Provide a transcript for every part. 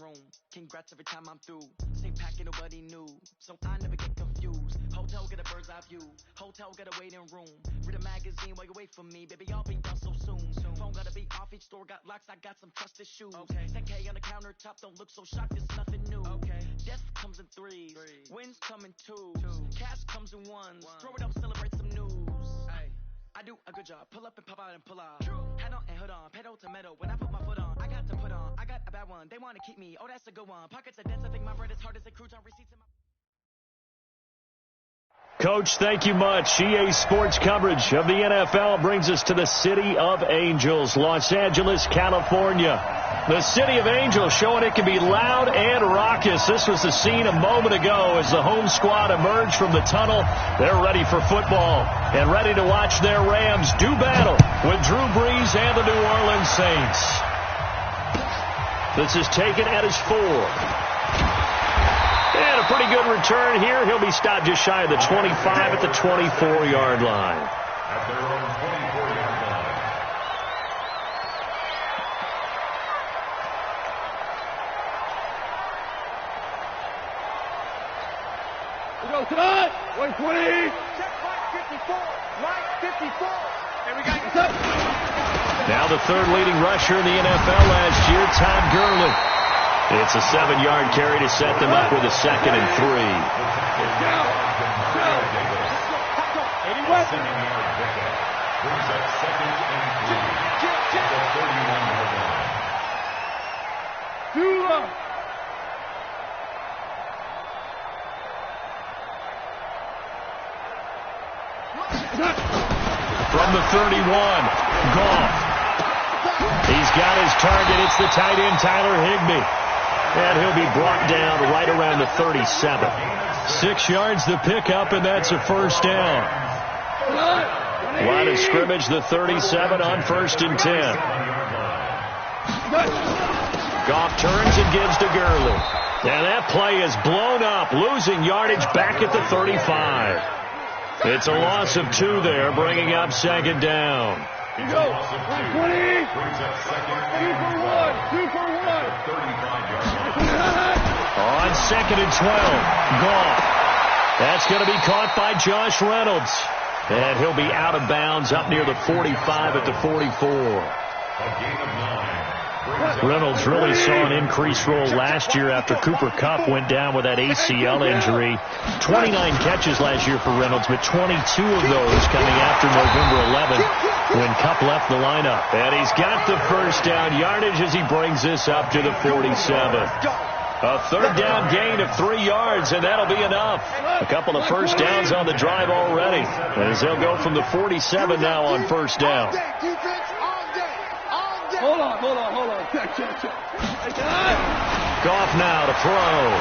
room. Congrats every time I'm through. Same packet, nobody knew. So I never get confused. Hotel get a bird's eye view. Hotel get a waiting room. Read a magazine while you wait for me. Baby, I'll be done so soon. Phone gotta be off, each store got locks. I got some trusted shoes. 10K on the countertop, don't look so shocked, it's nothing new. Death comes in threes. Wins come in twos. Cash comes in ones. Throw it up, celebrate some news. I do a good job. Pull up and pop out and pull out. Head on and hood on. Pedal to metal. When I put my foot on, I got to put on. I got a bad one. They want to keep me. Oh, that's a good one. Pockets are dense. I think my bread is hard as a crouton. Receipts in my... Coach, thank you much. EA Sports coverage of the NFL brings us to the City of Angels, Los Angeles, California. The City of Angels showing it can be loud and raucous. This was the scene a moment ago as the home squad emerged from the tunnel. They're ready for football and ready to watch their Rams do battle with Drew Brees and the New Orleans Saints. This is taken at his 4. And a pretty good return here. He'll be stopped just shy of the 25 at the 24-yard line. At their own 24-yard line. We go tonight. 120. Check right 54. Right 54. And we got it. Now the third leading rusher in the NFL last year, Todd Gurley. It's a 7-yard carry to set them up with a 2nd and 3. From the 31, Goff. He's got his target. It's the tight end, Tyler Higbee. And he'll be brought down right around the 37. 6 yards the pickup, and that's a first down. Line of scrimmage, the 37 on 1st and 10. Goff turns and gives to Gurley. And that play is blown up, losing yardage back at the 35. It's a loss of 2 there, bringing up 2nd down. You go. 120. 2 for 1. 2 for 1. On 2nd and 12, Goff. That's going to be caught by Josh Reynolds. And he'll be out of bounds up near the 45 at the 44. Reynolds really saw an increased role last year after Cooper Kupp went down with that ACL injury. 29 catches last year for Reynolds, but 22 of those coming after November 11th when Kupp left the lineup. And he's got the first down yardage as he brings this up to the 47. A 3rd down gain of 3 yards, and that'll be enough. A couple of first downs on the drive already, as they'll go from the 47 now on 1st down. Hold on. Check. Goff now to throw.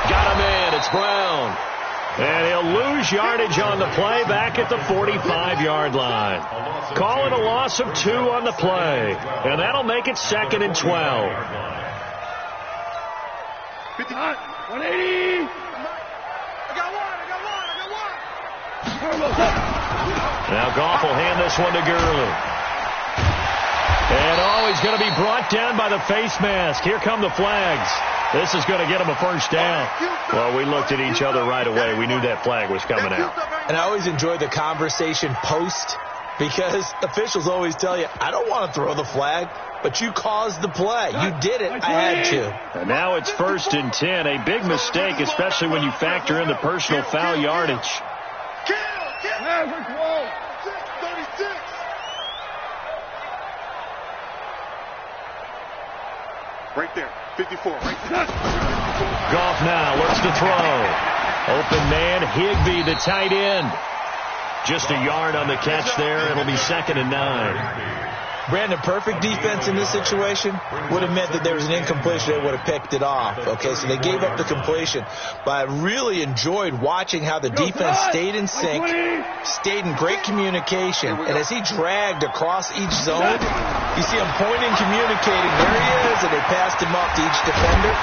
Got him in. It's Brown. And he'll lose yardage on the play back at the 45-yard line. Call it a loss of 2 on the play. And that'll make it 2nd and 12. 59. 180. I got one. Now Goff will hand this one to Gurley. And he's going to be brought down by the face mask. Here come the flags. This is going to get him a first down. Well, we looked at each other right away. We knew that flag was coming out. And I always enjoy the conversation post, because officials always tell you, I don't want to throw the flag, but you caused the play. You did it. I had to. And now it's 1st and 10. A big mistake, especially when you factor in the personal foul yardage. Right there. 54. Right there. Goff now looks to throw. Open man, Higbee, the tight end. Just a yard on the catch there. It'll be 2nd and 9. Brandon, perfect defense in this situation would have meant that there was an incompletion. They would have picked it off. Okay, so they gave up the completion. But I really enjoyed watching how the defense stayed in sync, stayed in great communication. And as he dragged across each zone, you see him pointing, communicating. There he is, and they passed him up to each defender.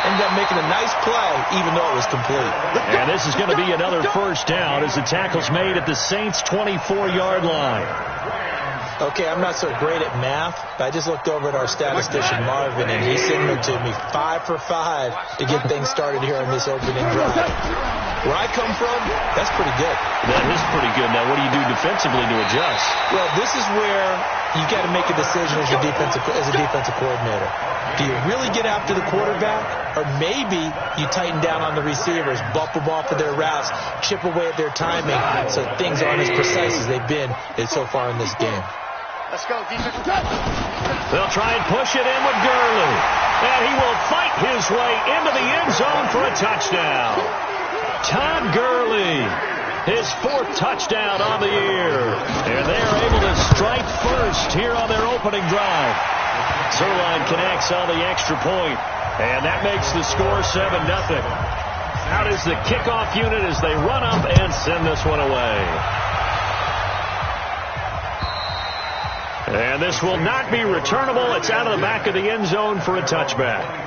Ended up making a nice play, even though it was complete. And this is going to be another first down as the tackle's made at the Saints' 24-yard line. Okay, I'm not so great at math, but I just looked over at our statistician, Marvin, and he signaled to me 5 for 5 to get things started here on this opening drive. Where I come from, that's pretty good. That is pretty good. Now, what do you do defensively to adjust? Well, this is where you got to make a decision as a defensive coordinator. Do you really get after the quarterback, or maybe you tighten down on the receivers, bump them off of their routes, chip away at their timing, so things aren't as precise as they've been so far in this game. Let's go, defense. They'll try and push it in with Gurley, and he will fight his way into the end zone for a touchdown. Todd Gurley, his 4th touchdown on the year. And they are able to strike first here on their opening drive. Zuerlein connects on the extra point, and that makes the score 7-0. Out is the kickoff unit as they run up and send this one away. And this will not be returnable. It's out of the back of the end zone for a touchback.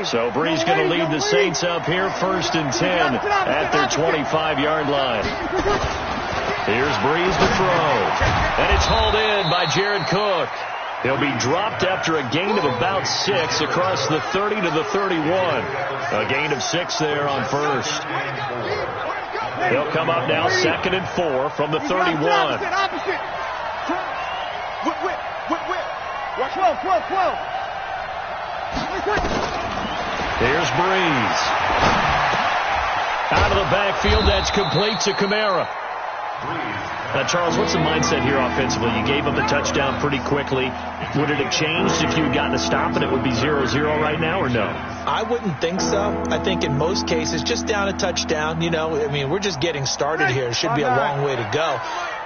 So Brees going to lead the Saints up here 1st and 10 at their 25-yard line. Here's Brees to throw. And it's hauled in by Jared Cook. He'll be dropped after a gain of about 6 across the 30 to the 31. A gain of 6 there on first. He'll come up now 2nd and 4 from the 31. Here's Brees. Out of the backfield, that's complete to Kamara. Now, Charles, what's the mindset here offensively? You gave him the touchdown pretty quickly. Would it have changed if you had gotten a stop and it would be 0-0 right now, or no? I wouldn't think so. I think in most cases, just down a touchdown, we're just getting started here. It should be a long way to go.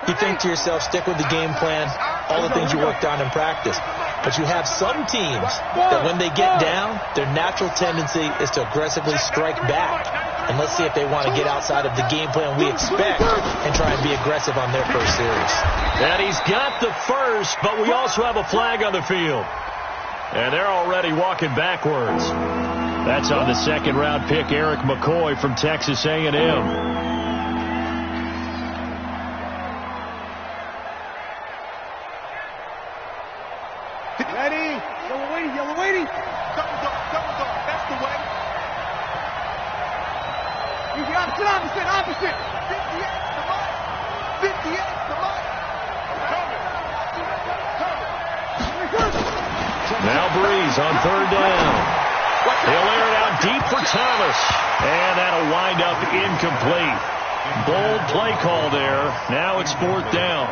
You think to yourself, stick with the game plan, all the things you worked on in practice. But you have some teams that when they get down, their natural tendency is to aggressively strike back. And let's see if they want to get outside of the game plan we expect and try and be aggressive on their first series. And he's got the first, but we also have a flag on the field. And they're already walking backwards. That's on the 2nd-round pick, Eric McCoy from Texas A&M. Opposite. 58 to Mike. Now Brees on 3rd down. He'll air it out deep for Thomas. And that'll wind up incomplete. Bold play call there. Now it's 4th down.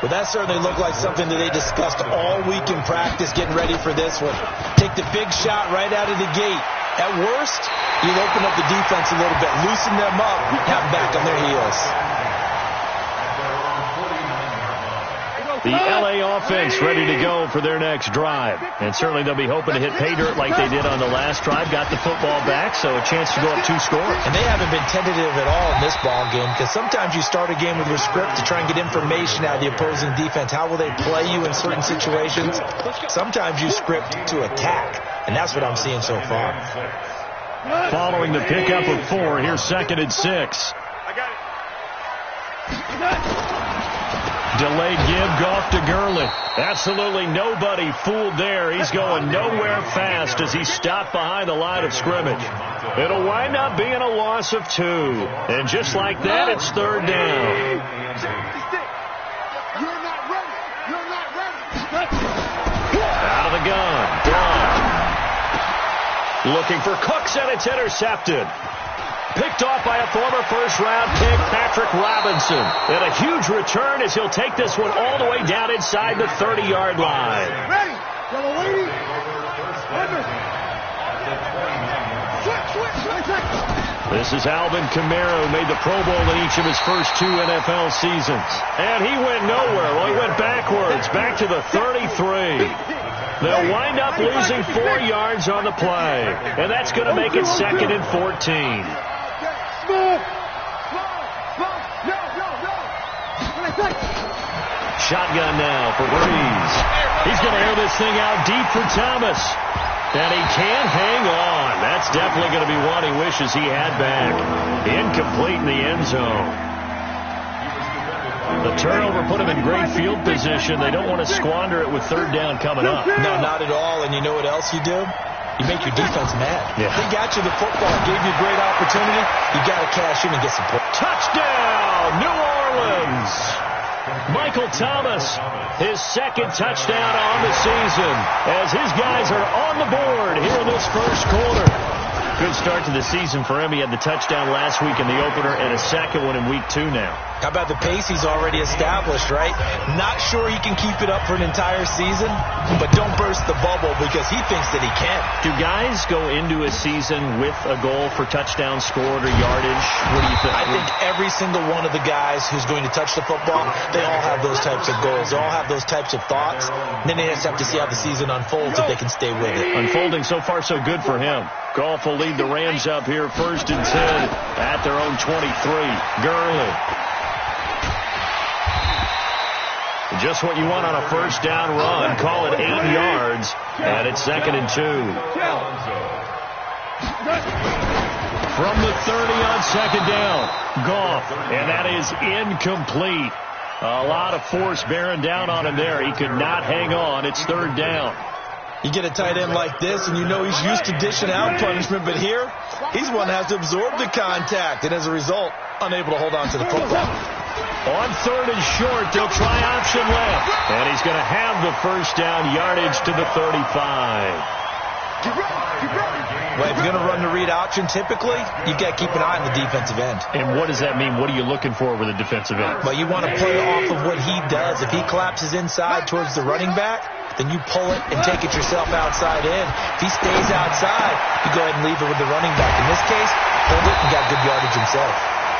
Well, that certainly looked like something that they discussed all week in practice, getting ready for this one. Take the big shot right out of the gate. At worst, you'll open up the defense a little bit, loosen them up, have them back on their heels. The L.A. offense ready to go for their next drive. And certainly they'll be hoping to hit pay dirt like they did on the last drive. Got the football back, so a chance to go up 2 scores. And they haven't been tentative at all in this ball game, because sometimes you start a game with your script to try and get information out of the opposing defense. How will they play you in certain situations? Sometimes you script to attack, and that's what I'm seeing so far. Following the pickup of 4, here's 2nd and 6. I got it. Delayed give, Goff to Gurley. Absolutely nobody fooled there. He's going nowhere fast as he stopped behind the line of scrimmage. It'll wind up being a loss of 2. And just like that, it's 3rd down. You're not ready. You're not ready. Out of the gun. Gone. Looking for Cooks, and it's intercepted. Picked off by a former first-round pick, Patrick Robinson. And a huge return as he'll take this one all the way down inside the 30-yard line. Ready. Yellow lady. Under. Switch. This is Alvin Kamara, who made the Pro Bowl in each of his first 2 NFL seasons. And he went nowhere. Well, he went backwards, back to the 33. They'll wind up losing 4 yards on the play. And that's going to make it 2nd and 14. Shotgun now for Breeze. He's going to air this thing out deep for Thomas. And he can't hang on. That's definitely going to be one he wishes he had back. Incomplete in the end zone. The turnover put him in great field position. They don't want to squander it with third down coming up. No, not at all. And you know what else you do? You make your defense mad. Yeah. They got you the football, gave you a great opportunity. You got to cash in and get some points. Touchdown, New Orleans. Michael Thomas, his second touchdown on the season as his guys are on the board here in this first quarter. Good start to the season for him. He had the touchdown last week in the opener and a second one in week 2 now. How about the pace he's already established, right? Not sure he can keep it up for an entire season, but don't burst the bubble because he thinks that he can. Do guys go into a season with a goal for touchdown scored or yardage? What do you think? I think every single one of the guys who's going to touch the football, they all have those types of goals. They all have those types of thoughts. And then they just have to see how the season unfolds if they can stay with it. Unfolding so far so good for him. Goff will lead the Rams up here first and 10 at their own 23. Gurley. Just what you want on a first down run. Call it 8 yards. And it's 2nd and 2. From the 30 on 2nd down. Goff. And that is incomplete. A lot of force bearing down on him there. He could not hang on. It's 3rd down. You get a tight end like this, and you know he's used to dishing out punishment, but here, he's one that has to absorb the contact, and as a result, unable to hold on to the football. On 3rd and short, they'll try option left, and he's going to have the first down yardage to the 35. Well, if you're going to run the read option, typically, you've got to keep an eye on the defensive end. And what does that mean? What are you looking for with a defensive end? Well, you want to play off of what he does. If he collapses inside towards the running back, then you pull it and take it yourself outside in. If he stays outside, you go ahead and leave it with the running back. In this case, hold it and got good yardage himself.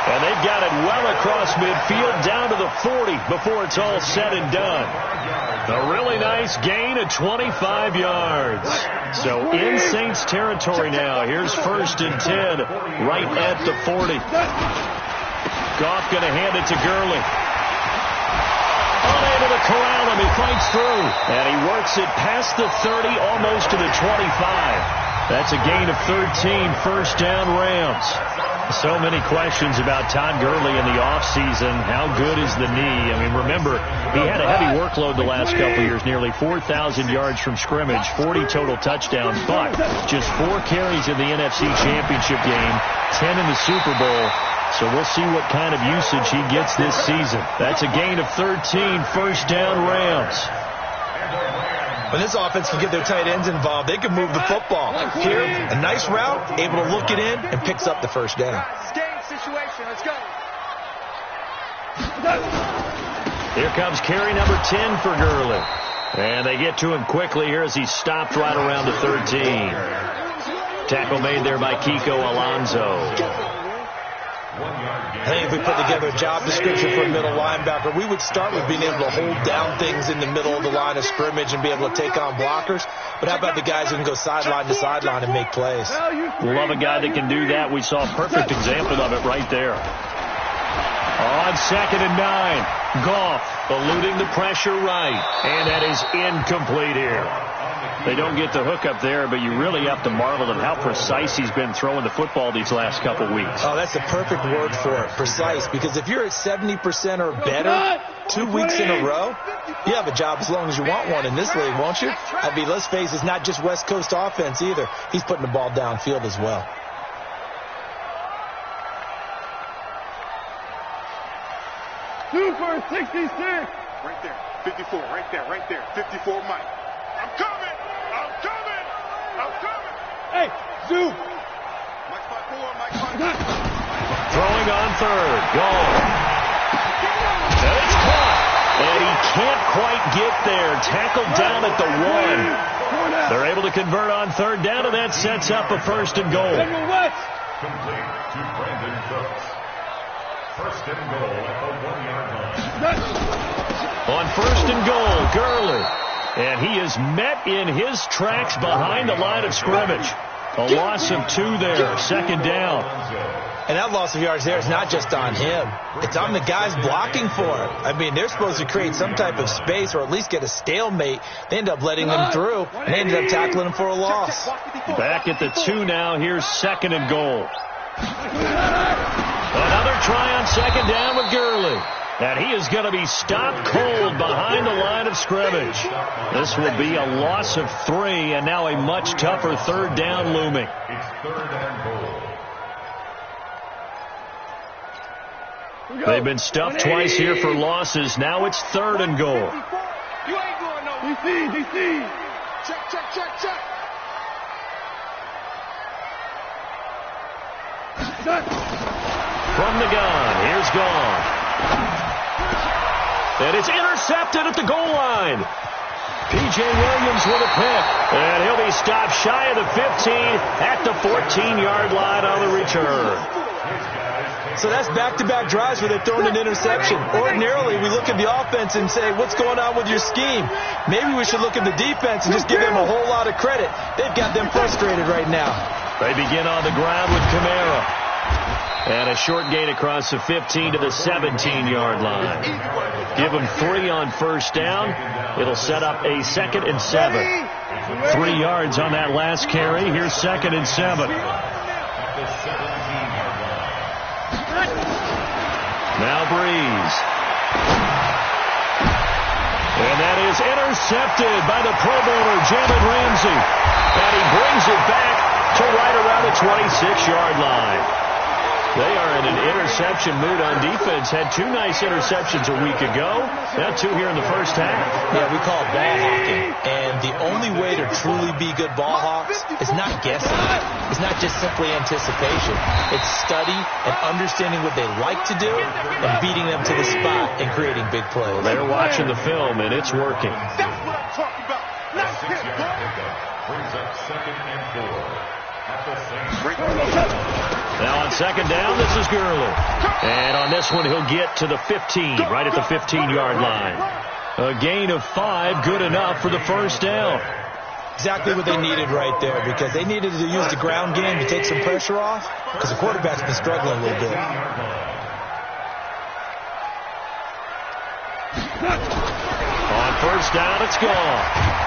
And they've got it well across midfield down to the 40 before it's all said and done. A really nice gain of 25 yards. So in Saints territory now. Here's 1st and 10 right at the 40. Goff going to hand it to Gurley. Unable to corral him. He fights through. And he works it past the 30, almost to the 25. That's a gain of 13, first down Rams. So many questions about Todd Gurley in the offseason. How good is the knee? I mean, remember, he had a heavy workload the last couple of years, nearly 4,000 yards from scrimmage, 40 total touchdowns, but just 4 carries in the NFC Championship game, 10 in the Super Bowl. So we'll see what kind of usage he gets this season. That's a gain of 13, first down Rams. When this offense can get their tight ends involved, they can move the football. Here, a nice route, able to look it in, and picks up the first down. Game situation, let's go. Here comes carry number 10 for Gurley. And they get to him quickly here as he's stopped right around the 13. Tackle made there by Kiko Alonso. I think if we put together a job description for a middle linebacker, we would start with being able to hold down things in the middle of the line of scrimmage and be able to take on blockers. But how about the guys who can go sideline to sideline and make plays? Love a guy that can do that. We saw a perfect example of it right there. On 2nd and 9, Goff eluding the pressure right. And that is incomplete here. They don't get the hook up there, but you really have to marvel at how precise he's been throwing the football these last couple weeks. Oh, that's the perfect word for it, precise, because if you're at 70% or better 2 weeks in a row, you have a job as long as you want one in this league, won't you? I mean, let's face it, it's not just West Coast offense either. He's putting the ball downfield as well. Super 66. Right there, 54, right there, 54, Mike. I'm coming! Hey, Zoo! Mike 5-4, Mike 5-4. Throwing on 3rd. Gone. And it's caught. And he can't quite get there. Tackled down at the 1. They're able to convert on 3rd down, and that sets up a 1st and goal. Complete to Brandon Cooks. 1st and goal at the 1-yard line. On 1st and goal, Gurley. And he is met in his tracks behind the line of scrimmage. A loss of 2 there, second down. And that loss of yards there is not just on him. It's on the guys blocking for him. I mean, they're supposed to create some type of space or at least get a stalemate. They end up letting him through, and they ended up tackling him for a loss. Back at the 2 now. Here's second and goal. Another try on second down with Gurley. And he is going to be stopped cold behind the line of scrimmage. This will be a loss of 3, and now a much tougher third down looming. It's third and goal. They've been stuffed twice here for losses. Now it's third and goal. You ain't going no. DC. Check. From the gun, here's Gone. And it's intercepted at the goal line. P.J. Williams with a pick. And he'll be stopped shy of the 15 at the 14-yard line on the return. So that's back-to-back drives where they're throwing an interception. Ordinarily, we look at the offense and say, what's going on with your scheme? Maybe we should look at the defense and just give them a whole lot of credit. They've got them frustrated right now. They begin on the ground with Kamara. And a short gain across the 15 to the 17-yard line. Give them 3 on first down. It'll set up a 2nd and 7. 3 yards on that last carry. Here's 2nd and 7. Now Breeze. And that is intercepted by the Pro Bowler, Jalen Ramsey. And he brings it back to right around the 26-yard line. They are in an interception mood on defense. Had 2 nice interceptions a week ago. Now 2 here in the first half. Yeah, we call it ball hawking. And the only way to truly be good ball hawks is not guessing. It's not just simply anticipation. It's study and understanding what they like to do and beating them to the spot and creating big plays. They're watching the film, and it's working. That's what I'm talking about. A 6-yard pickup brings up 2nd and 4 at the same. Now on second down, this is Gurley. And on this one, he'll get to the 15, right at the 15-yard line. A gain of 5, good enough for the first down. Exactly what they needed right there, because they needed to use the ground game to take some pressure off, because the quarterback's been struggling a little bit. On first down, it's gone.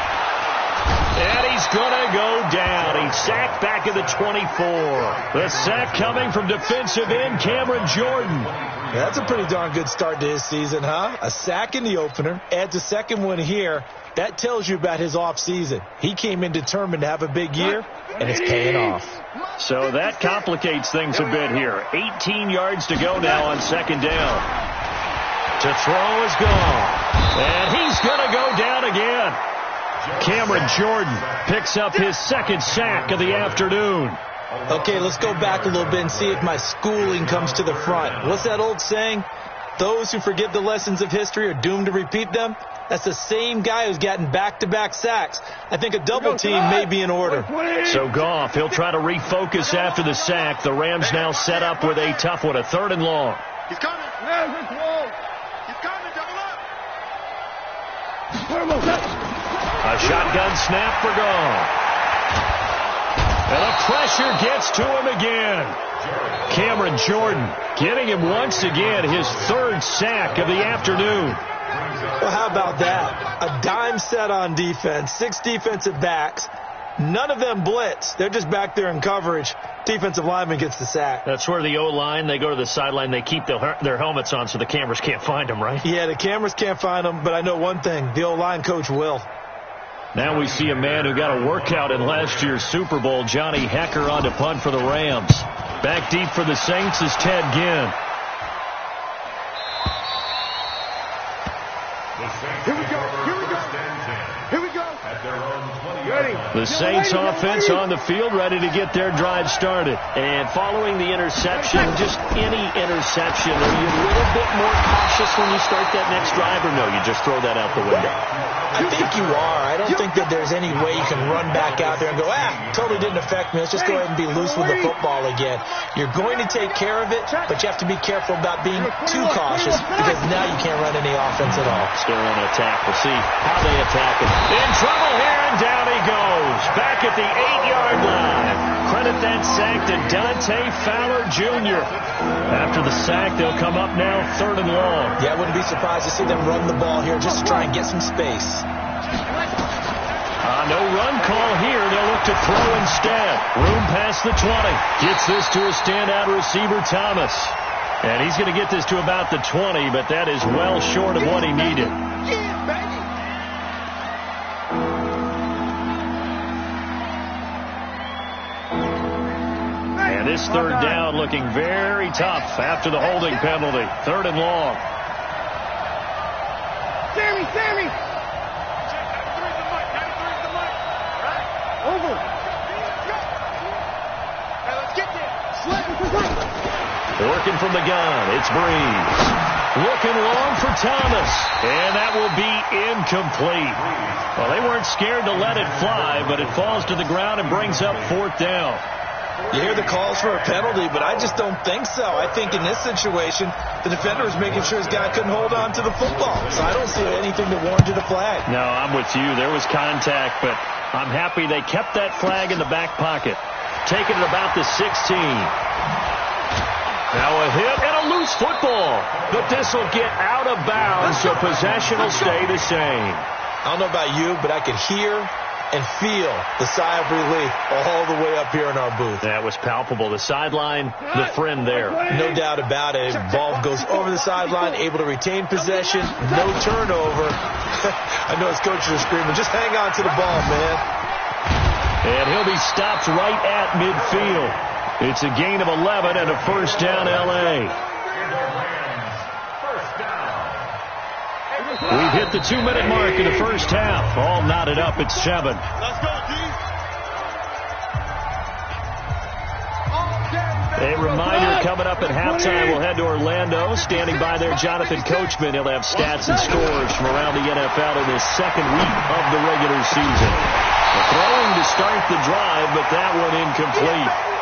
And he's going to go down. He's sacked back at the 24. The sack coming from defensive end Cameron Jordan. Yeah, that's a pretty darn good start to his season, huh? A sack in the opener, adds a second one here. That tells you about his offseason. He came in determined to have a big year, and it's paying off. So that complicates things a bit here. 18 yards to go now on second down. To throw is gone. And he's going to go down again. Cameron Jordan picks up his 2nd sack of the afternoon. Okay, let's go back a little bit and see if my schooling comes to the front. What's that old saying? Those who forget the lessons of history are doomed to repeat them. That's the same guy who's gotten back-to-back sacks. I think a double team may be in order. So Goff, he'll try to refocus after the sack. The Rams now set up with a tough one, a 3rd and long. He's coming. He's coming. Double up. A shotgun snap for Goff. And the pressure gets to him again. Cameron Jordan getting him once again his 3rd sack of the afternoon. Well, how about that? A dime set on defense, 6 defensive backs. None of them blitz. They're just back there in coverage. Defensive lineman gets the sack. That's where the O-line, they go to the sideline, they keep their helmets on so the cameras can't find them, right? Yeah, the cameras can't find them, but I know one thing. The O-line coach will. Now we see a man who got a workout in last year's Super Bowl, Johnny Hekker, on to punt for the Rams. Back deep for the Saints is Ted Ginn. Here we go. The Saints offense on the field, ready to get their drive started. And following the interception, just any interception, are you a little bit more cautious when you start that next drive, or no, you just throw that out the window? I think you are. I don't think that there's any way you can run back out there and go, totally didn't affect me. Let's just go ahead and be loose with the football again. You're going to take care of it, but you have to be careful about being too cautious because now you can't run any offense at all. Still on attack. We'll see how they attack it. In trouble here, and down he goes. Back at the 8-yard line. get that sack to Dante Fowler Jr. After the sack, they'll come up now 3rd and long. Yeah, I wouldn't be surprised to see them run the ball here just to try and get some space. No run call here. They'll look to throw instead. Room past the 20. Gets this to a standout receiver, Thomas. And he's going to get this to about the 20, but that is well short of what he needed. And this 3rd down looking very tough after the holding penalty. 3rd and long. Sammy! Over. Now let's get there. Working from the gun. It's Breeze. Looking long for Thomas. And that will be incomplete. Well, they weren't scared to let it fly, but it falls to the ground and brings up 4th down. You hear the calls for a penalty, but I just don't think so. I think in this situation, the defender was making sure his guy couldn't hold on to the football. So I don't see anything that warranted a flag. No, I'm with you. There was contact, but I'm happy they kept that flag in the back pocket. Taking it about the 16. Now a hit and a loose football. But this will get out of bounds, so possession will stay the same. I don't know about you, but I could hear and feel the sigh of relief all the way up here in our booth. That was palpable. The sideline, the friend there. No doubt about it. Ball goes over the sideline, able to retain possession, no turnover. I know his coaches are screaming, just hang on to the ball, man. And he'll be stopped right at midfield. It's a gain of 11 and a 1st down, L.A. We've hit the 2-minute mark in the 1st half. All knotted up at 7. Let's go, D. A reminder coming up at halftime. We'll head to Orlando. Standing by there, Jonathan Coachman. He'll have stats and scores from around the NFL in his 2nd week of the regular season. A throwing to start the drive, but that one incomplete.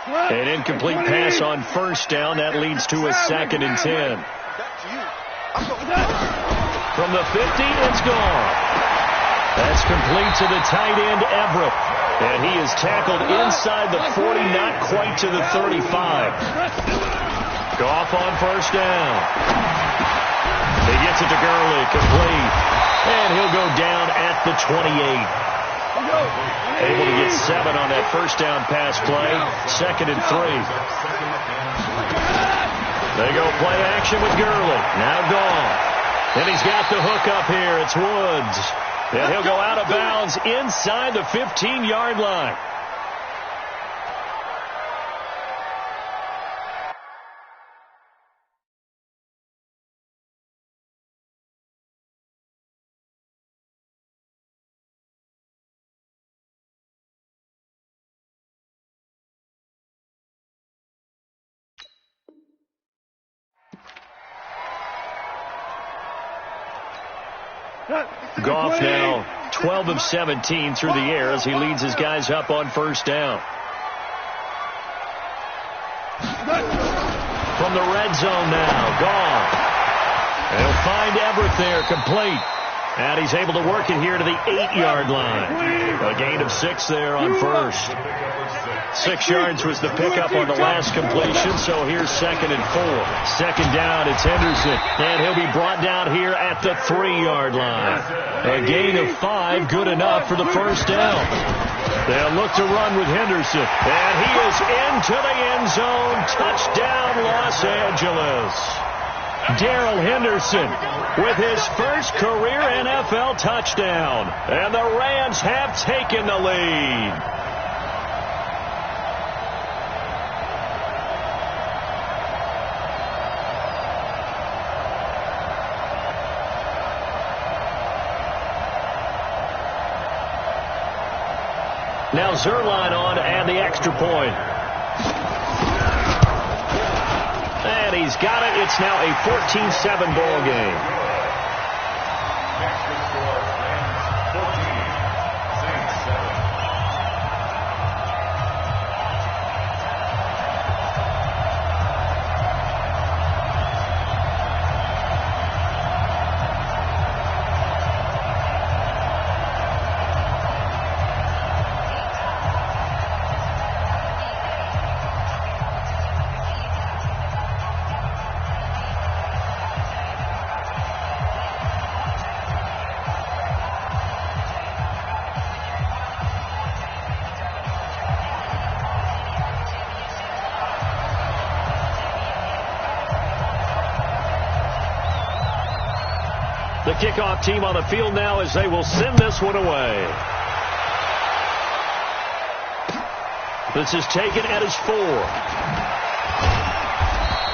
An incomplete pass on 1st down. That leads to a 2nd and 10. From the 50, it's gone. That's complete to the tight end, Everett. And he is tackled inside the 40, not quite to the 35. Goff on 1st down. He gets it to Gurley, complete. And he'll go down at the 28. Able to get 7 on that 1st down pass play. 2nd and 3. They go play action with Gurley. Now gone. And he's got the hook up here. It's Woods. And he'll go out of bounds inside the 15-yard line. Goff now 12 of 17 through the air as he leads his guys up on 1st down. From the red zone now, Goff. They'll find Everett there, complete. And he's able to work it here to the 8-yard line. A gain of 6 there on 1st. 6 yards was the pickup on the last completion, so here's 2nd and 4. 2nd down, it's Henderson. And he'll be brought down here at the 3-yard line. A gain of 5, good enough for the 1st down. They'll look to run with Henderson. And he is into the end zone. Touchdown, Los Angeles. Darrell Henderson with his first career NFL touchdown. And the Rams have taken the lead. Now Zuerlein on and the extra point. And he's got it. It's now a 14-7 ball game. Extra score, Rams 14, Saints 7. The kickoff team on the field now as they will send this one away. This is taken at his 4.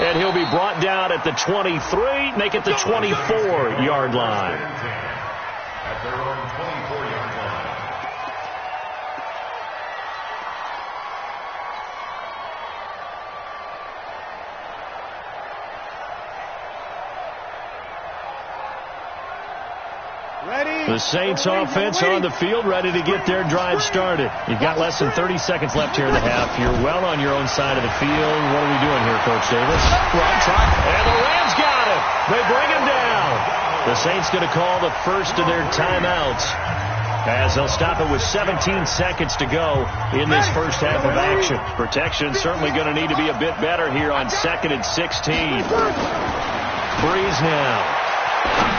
And he'll be brought down at the 23, make it the 24-yard line. At their own 24-yard line. The Saints offense on the field, ready to get their drive started. You've got less than 30 seconds left here in the half. You're well on your own side of the field. What are we doing here, Coach Davis? And the Rams got him. They bring him down. The Saints going to call the first of their timeouts as they'll stop it with 17 seconds to go in this first half of action. Protection certainly going to need to be a bit better here on 2nd and 16. Breeze now.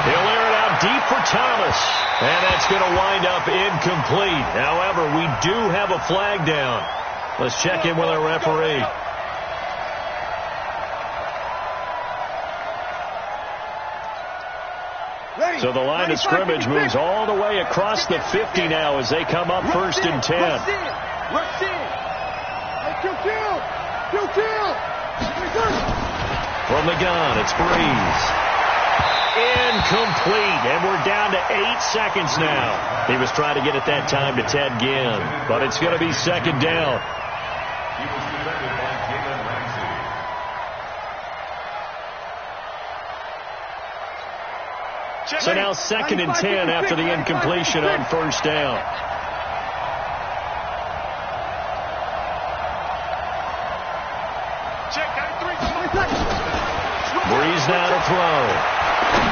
He'll air it out deep for Thomas. And that's going to wind up incomplete. However, we do have a flag down. Let's check in with our referee. So the line of scrimmage moves all the way across the 50 now as they come up 1st and 10. From the gun, it's Breeze. Incomplete, and we're down to 8 seconds now. He was trying to get it that time to Ted Ginn, but it's going to be 2nd down. He was defended by Jalen Ramsey. So now 2nd and 10 after the incompletion on 1st down. Breeze now to throw.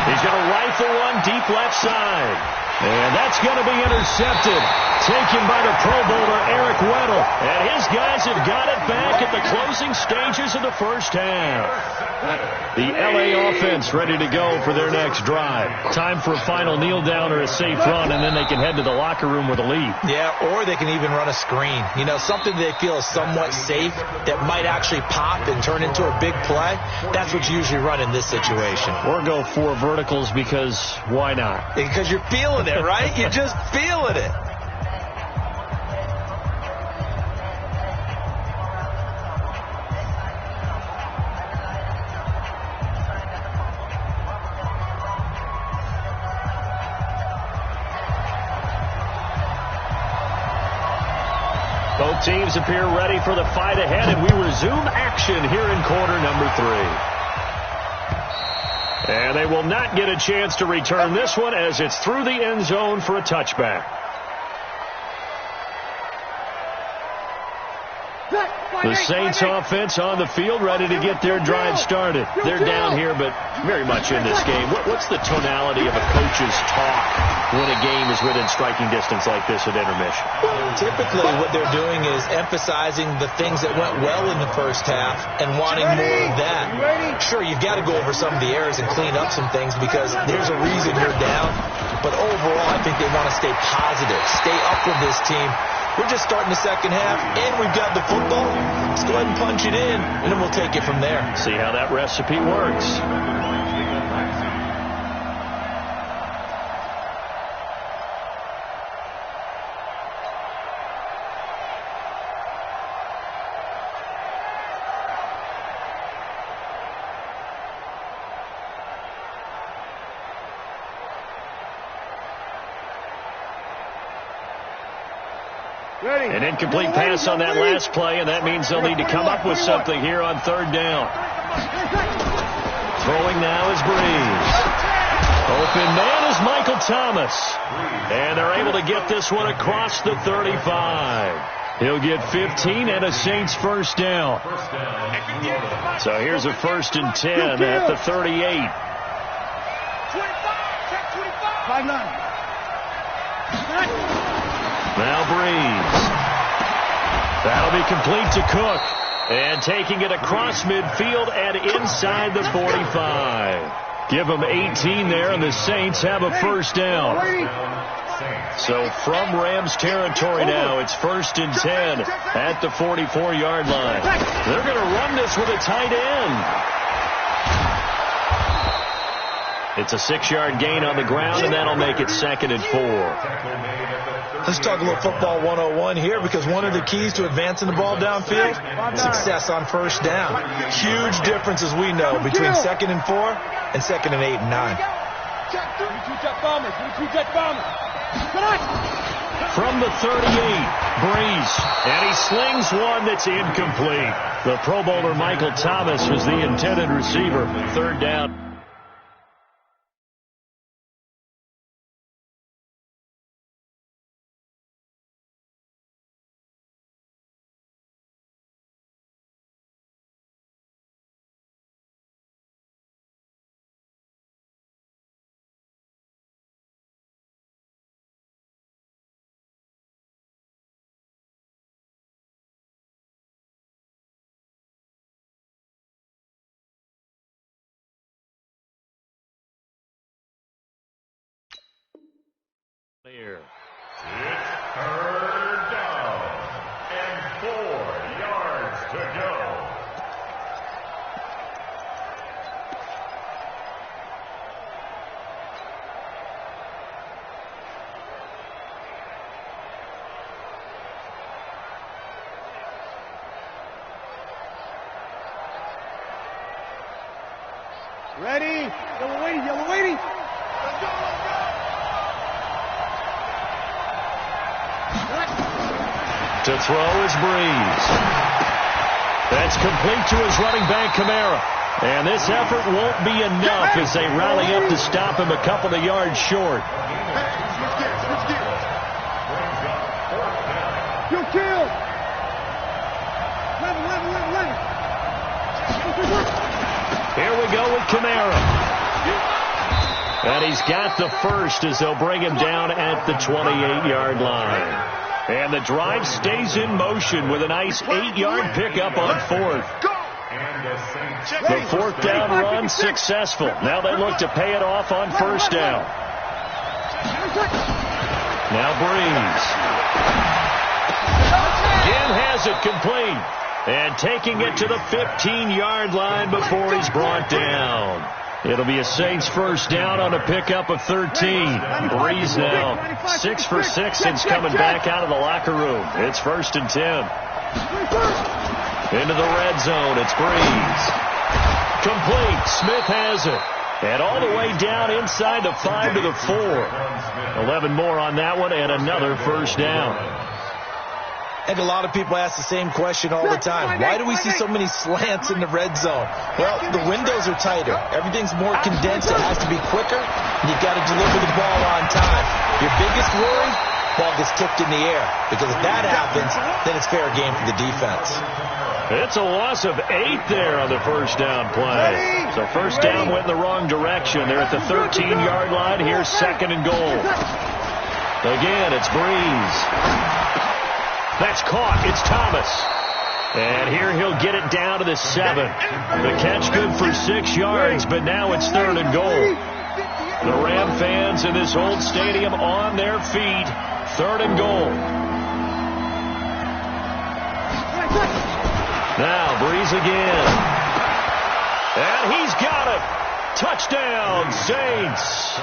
He's going to rifle one deep left side. And that's going to be intercepted. Taken by the Pro Bowler, Eric Weddle. And his guys have got it back at the closing stages of the first half. The LA offense ready to go for their next drive. Time for a final kneel down or a safe run, and then they can head to the locker room with a lead. Yeah, or they can even run a screen. You know, something they feel is somewhat safe that might actually pop and turn into a big play. That's what you usually run in this situation. Or go 4 verticals because why not? Because you're feeling it, right? You're just feeling it. Both teams appear ready for the fight ahead, and we resume action here in quarter number 3. And they will not get a chance to return this one as it's through the end zone for a touchback. The Saints offense on the field ready to get their drive started. They're down here, but very much in this game. What's the tonality of a coach's talk when a game is within striking distance like this at intermission? Typically what they're doing is emphasizing the things that went well in the first half and wanting more of that. Sure, you've got to go over some of the errors and clean up some things because there's a reason you're down. But overall, I think they want to stay positive, stay up with this team. We're just starting the second half, and we've got the football. Let's go ahead and punch it in, and then we'll take it from there. See how that recipe works. An incomplete pass on that last play, and that means they'll need to come up with something here on 3rd down. Throwing now is Breeze. Open man is Michael Thomas. And they're able to get this one across the 35. He'll get 15 and a Saints first down. So here's a 1st and 10 at the 38. 5-9. Now Breeze. That'll be complete to Cook. And taking it across midfield and inside the 45. Give them 18 there, and the Saints have a first down. So from Rams territory now, it's 1st and 10 at the 44-yard line. They're going to run this with a tight end. It's a 6-yard gain on the ground, and that'll make it 2nd and 4. Let's talk a little football 101 here, because one of the keys to advancing the ball downfield, success on first down. Huge difference, as we know, between 2nd and 4 and 2nd and 8 and 9. From the 38, Breeze, and he slings one that's incomplete. The Pro Bowler Michael Thomas was the intended receiver. 3rd down. It's 3rd down and 4 yards to go. Ready? Yellow waiting, yellow waiting. Let's go, let's go. To throw is Breeze. That's complete to his running back, Kamara. And this effort won't be enough as they rally up to stop him a couple of yards short. You killed. 11. Here we go with Kamara. And he's got the first as they'll bring him down at the 28-yard line. And the drive stays in motion with a nice 8-yard pickup on 4th. The 4th down run successful. Now they look to pay it off on 1st down. Now Breeze. Again has it complete. And taking it to the 15-yard line before he's brought down. It'll be a Saints 1st down on a pickup of 13. Breeze now 6 for 6 since coming back out of the locker room. It's 1st and 10. Into the red zone. It's Breeze. Complete. Smith has it. And all the way down inside the 5 to the 4. 11 more on that one and another 1st down. I think a lot of people ask the same question all the time. Why do we see so many slants in the red zone? Well, the windows are tighter. Everything's more condensed. It has to be quicker, and you've got to deliver the ball on time. Your biggest worry, ball gets tipped in the air. Because if that happens, then it's fair game for the defense. It's a loss of 8 there on the 1st down play. So 1st down went in the wrong direction. They're at the 13-yard line. Here's 2nd and goal. Again, it's Breeze. That's caught. It's Thomas. And here he'll get it down to the 7. The catch good for 6 yards, but now it's 3rd and goal. The Ram fans in this old stadium on their feet. 3rd and goal. Now Breeze again. And he's got it. Touchdown, Saints.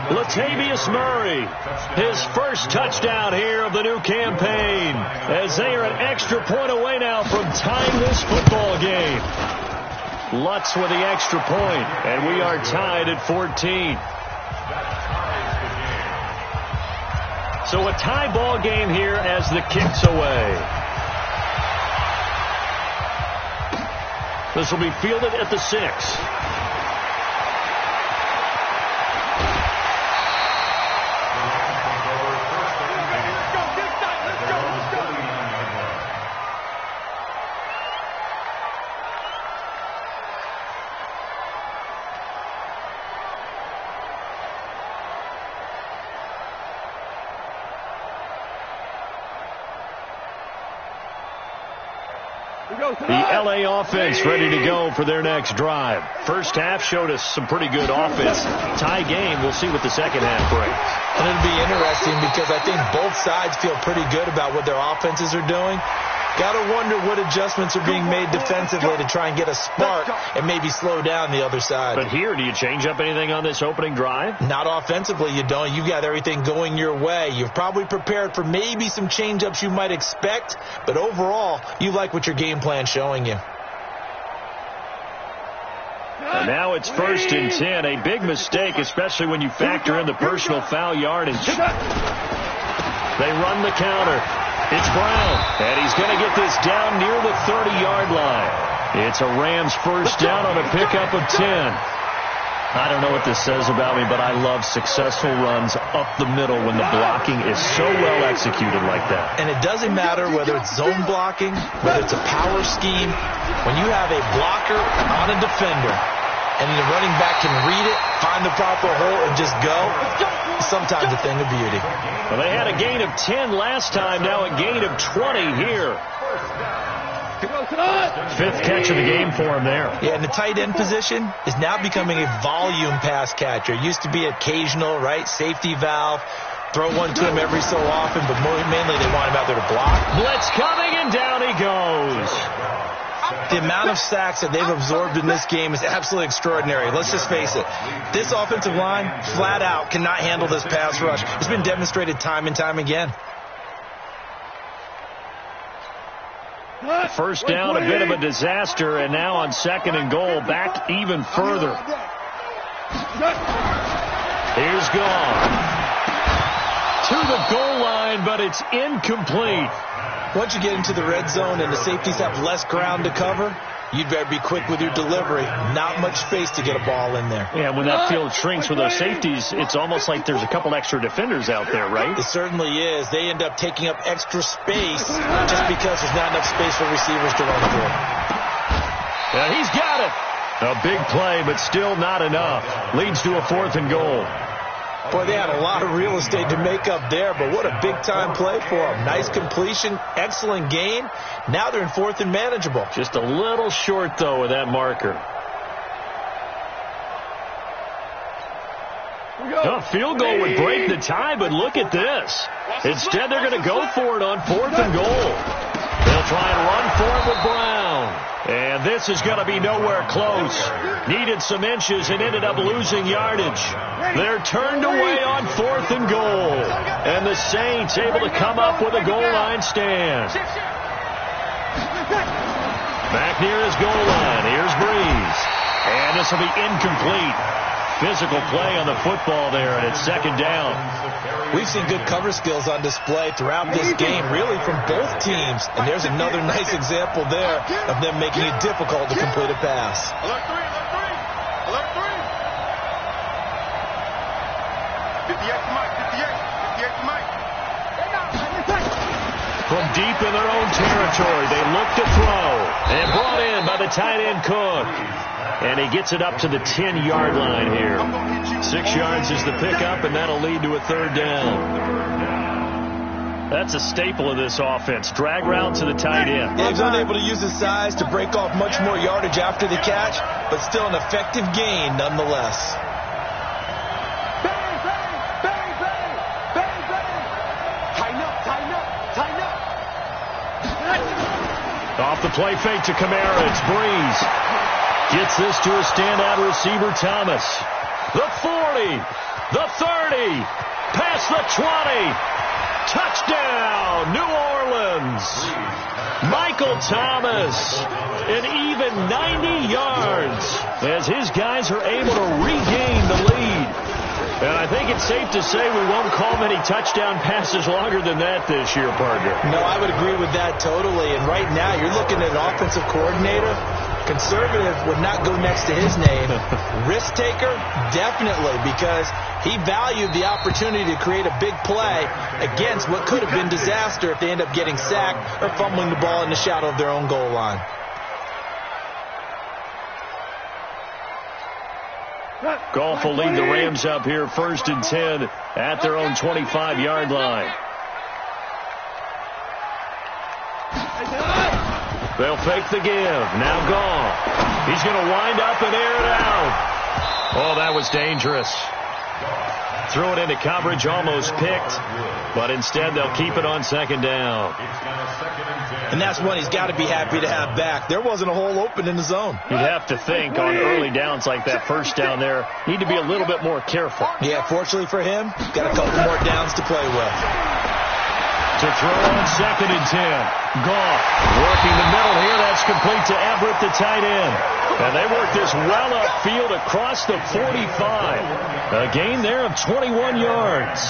Latavius Murray, his first touchdown here of the new campaign, as they are an extra point away now from tying this football game. Lutz with the extra point, and we are tied at 14. So a tie ball game here as the kick's away. This will be fielded at the 6. The L.A. offense ready to go for their next drive. First half showed us some pretty good offense. Tie game. We'll see what the second half brings. And it'll be interesting because I think both sides feel pretty good about what their offenses are doing. Got to wonder what adjustments are being made defensively to try and get a spark and maybe slow down the other side. But here, do you change up anything on this opening drive? Not offensively, you don't. You've got everything going your way. You've probably prepared for maybe some change-ups you might expect, but overall, you like what your game plan's showing you. And now it's 1st and 10. A big mistake, especially when you factor in the personal foul yardage. They run the counter. It's Brown, and he's going to get this down near the 30-yard line. It's a Rams first down on a pickup of 10. I don't know what this says about me, but I love successful runs up the middle when the blocking is so well executed like that. And it doesn't matter whether it's zone blocking, whether it's a power scheme. When you have a blocker on a defender, and the running back can read it, find the proper hole, and just go, sometimes a thing of beauty. Well, they had a gain of 10 last time, now a gain of 20 here. 5th catch of the game for him there. Yeah, and the tight end position is now becoming a volume pass catcher. It used to be occasional, right, safety valve. Throw one to him every so often, but mainly they want him out there to block. Blitz coming, and down he goes. The amount of sacks that they've absorbed in this game is absolutely extraordinary. Let's just face it. This offensive line, flat out, cannot handle this pass rush. It's been demonstrated time and time again. First down, a bit of a disaster, and now on 2nd and goal, back even further. Here's gone. To the goal line, but it's incomplete. Once you get into the red zone and the safeties have less ground to cover, you'd better be quick with your delivery. Not much space to get a ball in there. Yeah, when that field shrinks with those safeties, it's almost like there's a couple extra defenders out there, right? It certainly is. They end up taking up extra space just because there's not enough space for receivers to run through. Yeah, he's got it. A big play, but still not enough. Leads to a 4th and goal. Boy, they had a lot of real estate to make up there, but what a big-time play for them. Nice completion, excellent gain. Now they're in 4th and manageable. Just a little short, though, with that marker. A field goal would break the tie, but look at this. Instead, they're going to go for it on 4th and goal. They'll try and run for it with Brown. And this is going to be nowhere close. Needed some inches and ended up losing yardage. They're turned away on 4th and goal. And the Saints able to come up with a goal line stand. Back near his goal line. Here's Breeze. And this will be incomplete. Physical play on the football there, and it's 2nd down. We've seen good cover skills on display throughout this game, really from both teams. And there's another nice example there of them making it difficult to complete a pass. Alert 3, alert 3, alert 3. 58 to Mike, 58 to Mike. From deep in their own territory, they look to throw. And brought in by the tight end Cook. And he gets it up to the 10-yard line here. 6 yards is the pickup, and that'll lead to a 3rd down. That's a staple of this offense. Drag route to the tight end. Yeah, he's unable to use his size to break off much more yardage after the catch, but still an effective gain nonetheless. Off the play fake to Kamara. It's Breeze. Gets this to a standout receiver, Thomas. The 40. The 30. Past the 20. Touchdown, New Orleans. Michael Thomas. An even 90 yards as his guys are able to regain the lead. And I think it's safe to say we won't call many touchdown passes longer than that this year, partner. No, I would agree with that totally. And right now, you're looking at an offensive coordinator. Conservative would not go next to his name. Risk taker, definitely, because he valued the opportunity to create a big play against what could have been disaster if they end up getting sacked or fumbling the ball in the shadow of their own goal line. Goff will lead the Rams up here 1st and 10 at their own 25-yard line. They'll fake the give. Now Goff. He's going to wind up and air it out. Oh, that was dangerous. Throw it into coverage, almost picked, but instead they'll keep it on second down. And that's one he's got to be happy to have back. There wasn't a hole open in the zone. You'd have to think on early downs like that, first down there, need to be a little bit more careful. Yeah, fortunately for him, got a couple more downs to play with. To throw on second and 10. Goff working the middle here. That's complete to Everett, the tight end. And they work this well upfield across the 45. A gain there of 21 yards.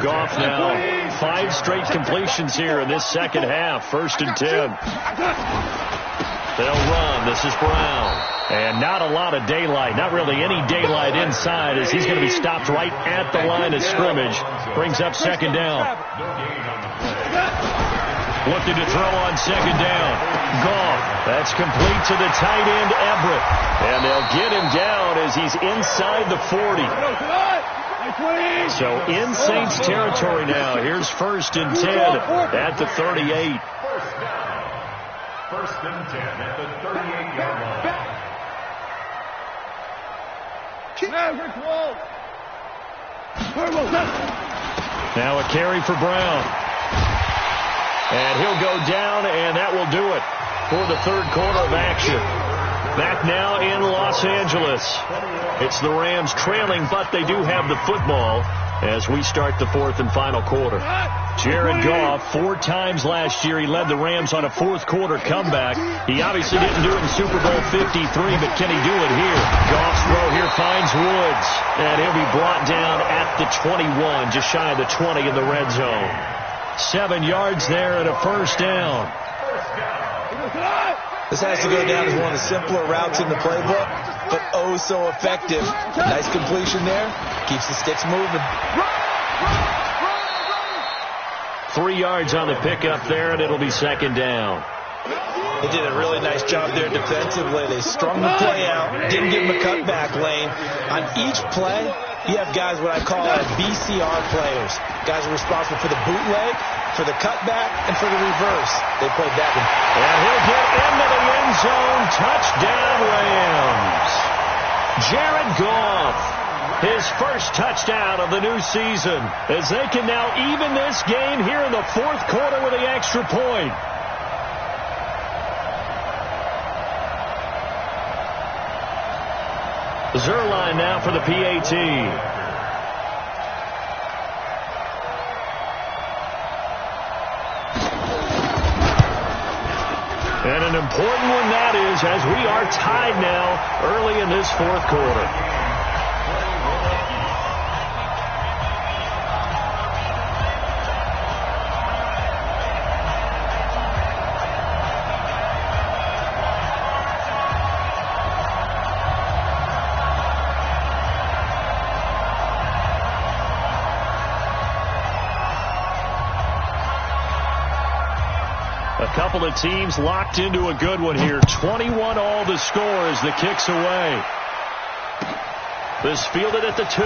Goff now 5 straight completions here in this second half. First and 10. They'll run. This is Brown. And not a lot of daylight. Not really any daylight inside as he's going to be stopped right at the line of scrimmage. Brings up second down. Looking to throw on second down. Goff. That's complete to the tight end, Everett. And they'll get him down as he's inside the 40. So in Saints territory now. Here's first and 10 at the 38. First and 10 at the 38-yard line. Now a carry for Brown. And he'll go down, and that will do it for the third quarter of action. Back now in Los Angeles. It's the Rams trailing, but they do have the football as we start the fourth and final quarter. Jared Goff, 4 times last year, he led the Rams on a fourth quarter comeback. He obviously didn't do it in Super Bowl 53, but can he do it here? Goff's throw here finds Woods, and he'll be brought down at the 21, just shy of the 20 in the red zone. 7 yards there and a first down. This has to go down as one of the simpler routes in the playbook, but oh so effective. Nice completion there. Keeps the sticks moving. 3 yards on the pickup there, and it'll be second down. They did a really nice job there defensively. They strung the play out, didn't give him a cutback lane. On each play, you have guys what I call BCR players. Guys are responsible for the bootleg, for the cutback, and for the reverse. They played that one. And he'll get into the end zone. Touchdown, Rams. Jared Goff, his first touchdown of the new season, as they can now even this game here in the fourth quarter with the extra point. Zuerlein now for the PAT. And an important one that is, as we are tied now early in this fourth quarter. Couple of teams locked into a good one here. 21 all the score as the kick's away. This fielded at the 2.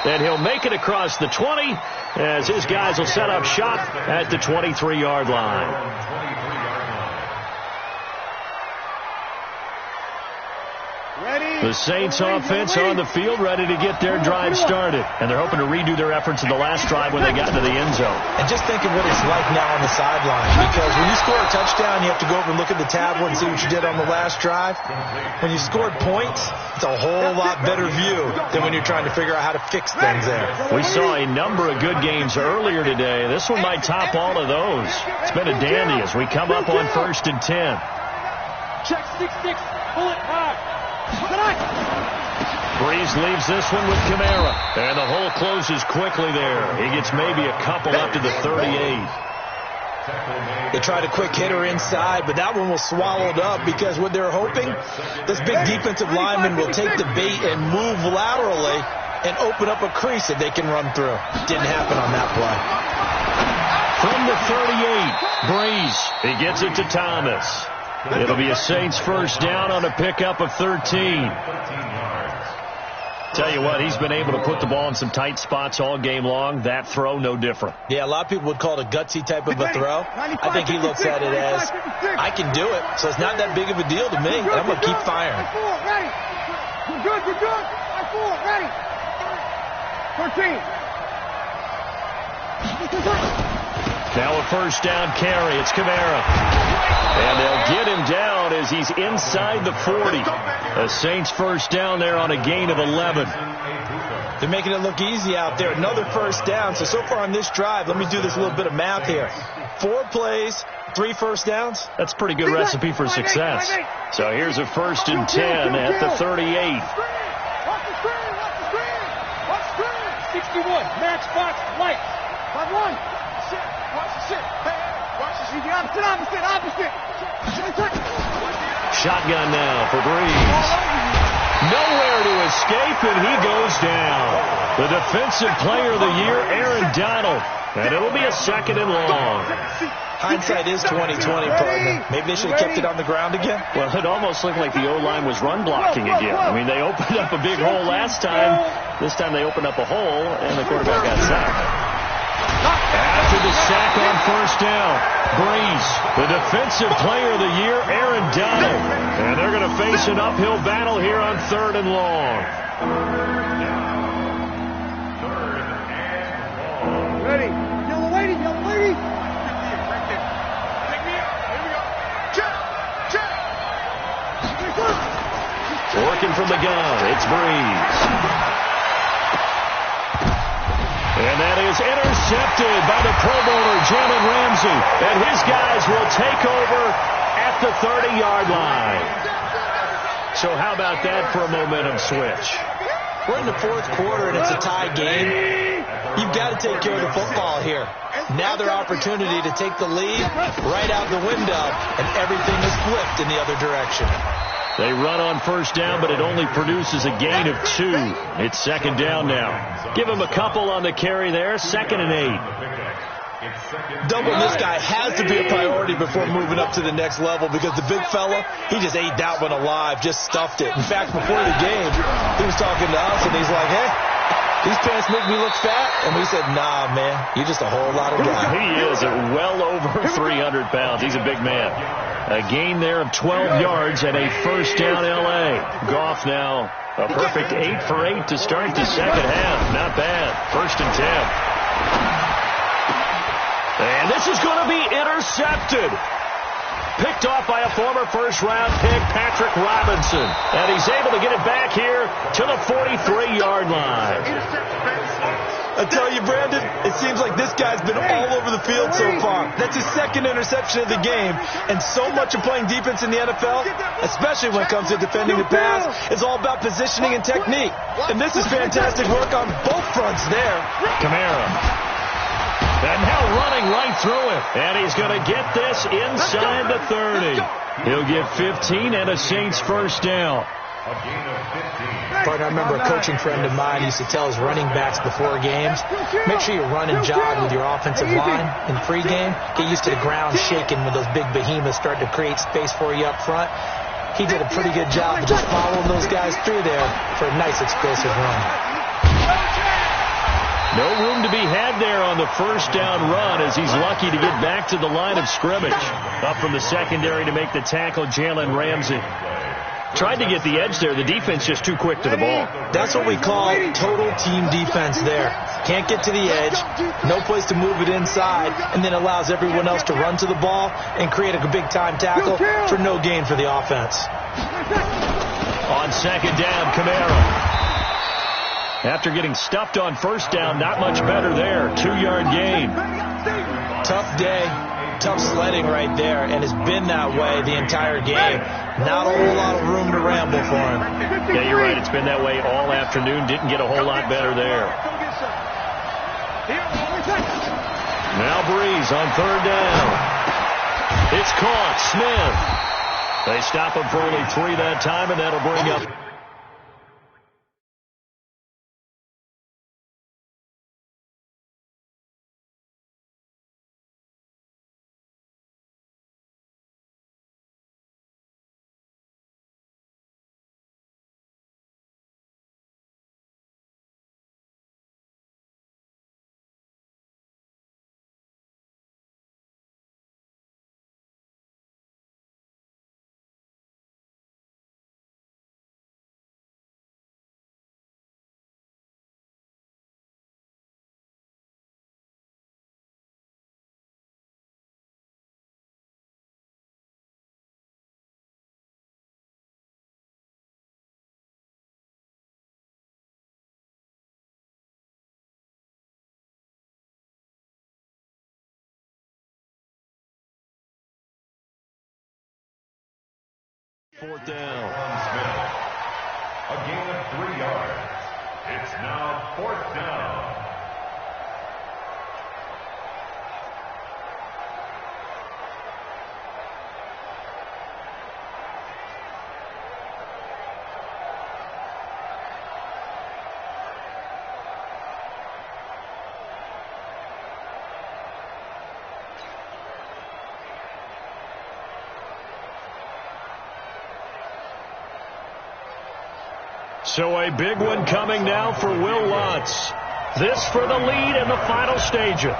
And he'll make it across the 20 as his guys will set up shop at the 23-yard line. The Saints offense on the field, ready to get their drive started. And they're hoping to redo their efforts in the last drive when they got into the end zone. And just think of what it's like now on the sideline. Because when you score a touchdown, you have to go over and look at the tablet and see what you did on the last drive. When you scored points, it's a whole lot better view than when you're trying to figure out how to fix things there. We saw a number of good games earlier today. This one might top all of those. It's been a dandy as we come up on first and 10. Check 6-6, bullet back. Breeze leaves this one with Kamara. And the hole closes quickly there. He gets maybe a couple up to the 38. They tried a quick hitter inside, but that one was swallowed up because what they're hoping, this big defensive lineman will take the bait and move laterally and open up a crease that they can run through. Didn't happen on that play. From the 38, Breeze. He gets it to Thomas. It'll be a Saints first down on a pickup of 13. Tell you what, he's been able to put the ball in some tight spots all game long. That throw, no different. Yeah, a lot of people would call it a gutsy type of a throw. I think he looks at it as, I can do it, so it's not that big of a deal to me. I'm going to keep firing. Good. Right forward, ready. 13. Now a first down carry. It's Kamara. And they'll get him down as he's inside the 40. The Saints first down there on a gain of 11. They're making it look easy out there. Another first down. So far on this drive, let me do this little bit of math here. 4 plays, 3 first downs. That's a pretty good recipe for success. So here's a 1st and 10 at the 38. Watch the screen. 61. Match box light. 5-1. Watch the shit. Hey, watch the shit. Opposite. Shotgun now for Breeze. Nowhere to escape, and he goes down. The Defensive Player of the Year, Aaron Donald. And it'll be a 2nd and long. Hindsight is 20/20, partner. Maybe they should have kept it on the ground again. Well, it almost looked like the O-line was run blocking again. I mean, they opened up a big hole last time. This time they opened up a hole, and the quarterback got sacked. After the sack on first down, Breeze, the Defensive Player of the Year, Aaron Donald. And they're going to face an uphill battle here on 3rd and long. Ready. Yellow lady. Working from the gun, it's Breeze. And that is intercepted by the Pro Bowler, Jalen Ramsey. And his guys will take over at the 30-yard line. So how about that for a momentum switch? We're in the 4th quarter, and it's a tie game. You've got to take care of the football here. Now their opportunity to take the lead right out the window, and everything is flipped in the other direction. They run on first down, but it only produces a gain of 2. It's 2nd down now. Give him a couple on the carry there. 2nd and 8. Doubling this guy has to be a priority before moving up to the next level because the big fella, he just ate that one alive, just stuffed it. In fact, before the game, he was talking to us, and he's like, hey, these pants make me look fat. And we said, nah, man, you're just a whole lot of guy. He is at well over 300 pounds. He's a big man. A gain there of 12 yards and a first down L.A. Goff now a perfect 8 for 8 to start the second half. Not bad. 1st and 10. And this is going to be intercepted. Picked off by a former first-round pick, Patrick Robinson. And he's able to get it back here to the 43-yard line. I tell you, Brandon, it seems like this guy's been all over the field so far. That's his 2nd interception of the game. And so much of playing defense in the NFL, especially when it comes to defending the pass, is all about positioning and technique. And this is fantastic work on both fronts there. Kamara. And now running right through it. And he's going to get this inside the 30. He'll get 15 and a Saints first down. Partner, I remember a coaching friend of mine used to tell his running backs before games, make sure you run and jog with your offensive line in pregame. Get used to the ground shaking when those big behemoths start to create space for you up front. He did a pretty good job of just following those guys through there for a nice explosive run. No room to be had there on the first down run as he's lucky to get back to the line of scrimmage. Up from the secondary to make the tackle, Jalen Ramsey. Tried to get the edge there. The defense just too quick to the ball. That's what we call total team defense there. Can't get to the edge, no place to move it inside, and then allows everyone else to run to the ball and create a big-time tackle for no gain for the offense. On second down, Kamara. After getting stuffed on first down, not much better there. 2-yard gain. Tough day, tough sledding right there, and it's been that way the entire game. Not a whole lot of room to ramble for him. Yeah, you're right. It's been that way all afternoon. Didn't get a whole lot better there. Now Breeze on third down. It's caught. Smith. They stop him for only 3 that time, and that'll bring up 4th down. Smith. A gain of 3 yards. It's now 4th down. So a big one coming now for Will Lutz. This for the lead in the final stages.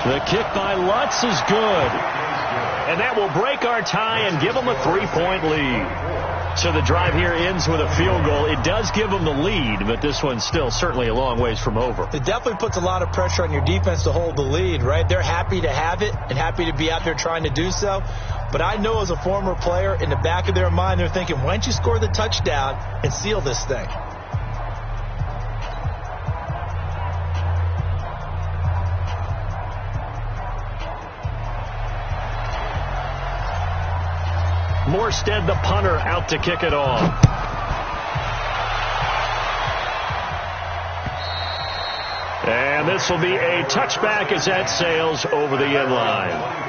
The kick by Lutz is good. And that will break our tie and give them a 3-point lead. So the drive here ends with a field goal. It does give them the lead, but this one's still certainly a long ways from over. It definitely puts a lot of pressure on your defense to hold the lead, right? They're happy to have it and happy to be out there trying to do so. But I know as a former player, in the back of their mind, they're thinking, why don't you score the touchdown and seal this thing? Morstead, the punter, out to kick it off. And this will be a touchback as that sails over the end line.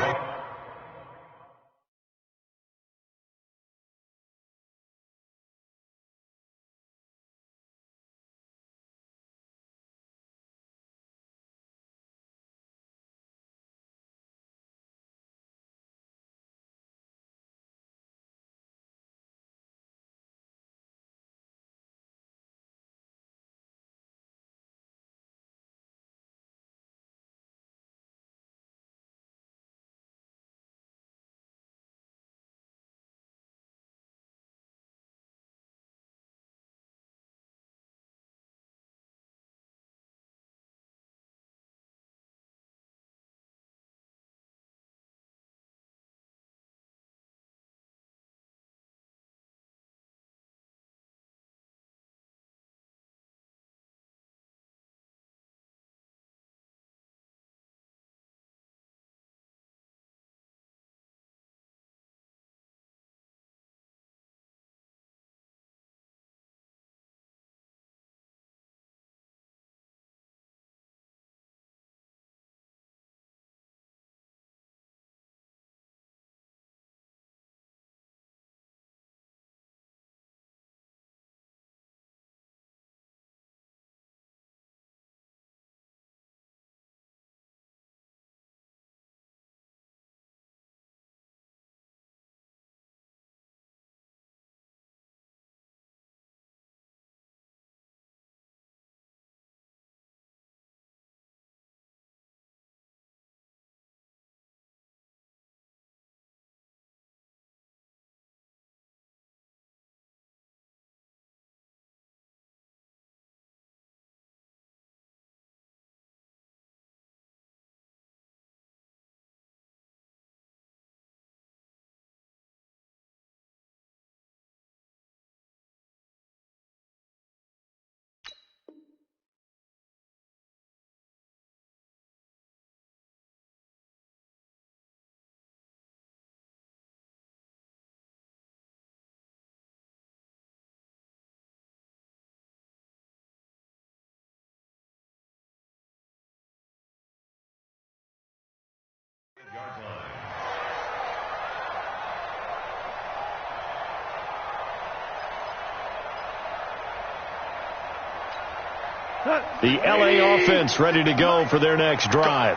The LA offense ready to go for their next drive.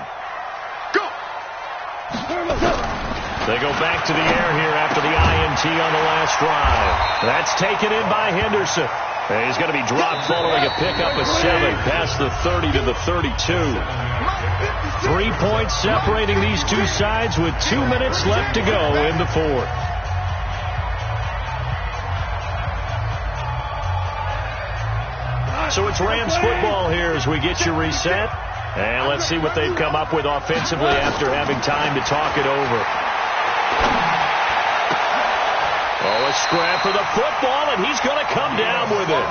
Go! They go back to the air here after the INT on the last drive. That's taken in by Henderson. And he's going to be dropped following a pickup of 7 past the 30 to the 32. 3 points separating these two sides with 2 minutes left to go in the fourth. So it's Rams football here as we get you reset. And let's see what they've come up with offensively after having time to talk it over. Oh, a scrap for the football, and he's going to come down with it.